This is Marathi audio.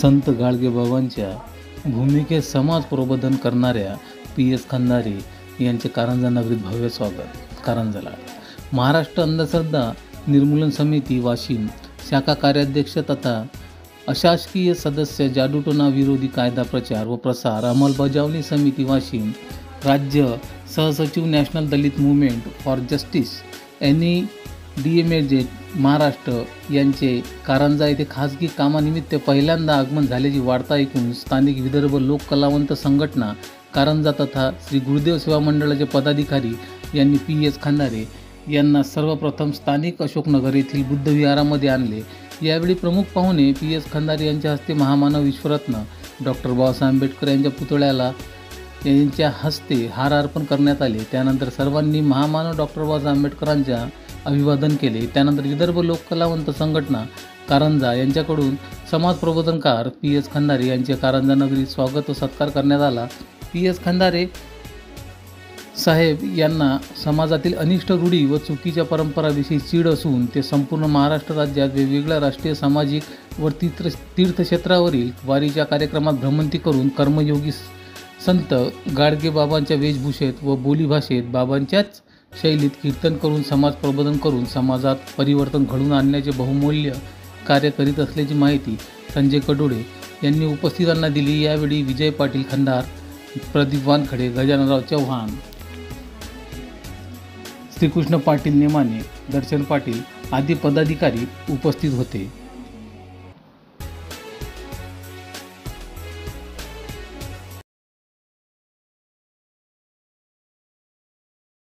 संत गाडगेबाबांच्या भूमिकेत समाज प्रबोधन करणाऱ्या PS खंदारे यांचे कारंजा नगरीत भव्य स्वागत. कारंजाला महाराष्ट्र अंधश्रद्धा निर्मूलन समिती वाशिम शाखा कार्याध्यक्ष तथा अशासकीय सदस्य जादूटोना विरोधी कायदा प्रचार व प्रसार अंमलबजावणी समिती वाशिम राज्य सहसचिव national Dalit movement for justice NEDMZ Maharashtra यांचे कारंजा येथे खासगी कामानिमित्त पहिल्यांदा आगमन झाल्याची वार्ता ऐकून स्थानिक विदर्भ लोक कलावंत संघटना कारंजा तथा श्री गुरुदेव सेवा मंडळाचे पदाधिकारी यांनी PS खंदारे यांना सर्वप्रथम स्थानिक अशोकनगर येथील बुद्ध विहारामध्ये आणले. यावेळी प्रमुख पाहुणे PS खंदारे यांच्या हस्ते महामानव विश्वरत्न डॉक्टर बाबासाहेब आंबेडकर यांच्या पुतळ्याला यांच्या हस्ते हार अर्पण करण्यात आले. त्यानंतर सर्वांनी महामानव डॉक्टर बाबासाहेब आंबेडकरांच्या अभिवादन केले. त्यानंतर विदर्भ लोक कलावंत संघटना कारंजा यांच्याकडून समाज प्रबोधनकार PS खंदारे यांचे कारंजा नगरीत स्वागत व सत्कार करण्यात आला. PS खंदारे साहेब यांना समाजातील अनिष्ट रूढी व चुकीच्या परंपराविषयी चीड असून ते संपूर्ण महाराष्ट्र राज्यात वेगवेगळ्या राष्ट्रीय सामाजिक व तीर्थक्षेत्रावरील वारीच्या कार्यक्रमात भ्रमंती करून कर्मयोगी संत गाडगेबाबांच्या वेशभूषेत व बोलीभाषेत बाबांच्याच शैलीत कीर्तन करून समाज प्रबोधन करून समाजात परिवर्तन घडवून आणण्याचे बहुमूल्य कार्य करीत असल्याची माहिती संजय कडोळे यांनी उपस्थितांना दिली. यावेळी विजय पाटील खंदार, प्रदीप वानखडे, गजाननराव चव्हाण, श्रीकृष्ण पाटील नेमाने, दर्शन पाटील आदी पदाधिकारी उपस्थित होते.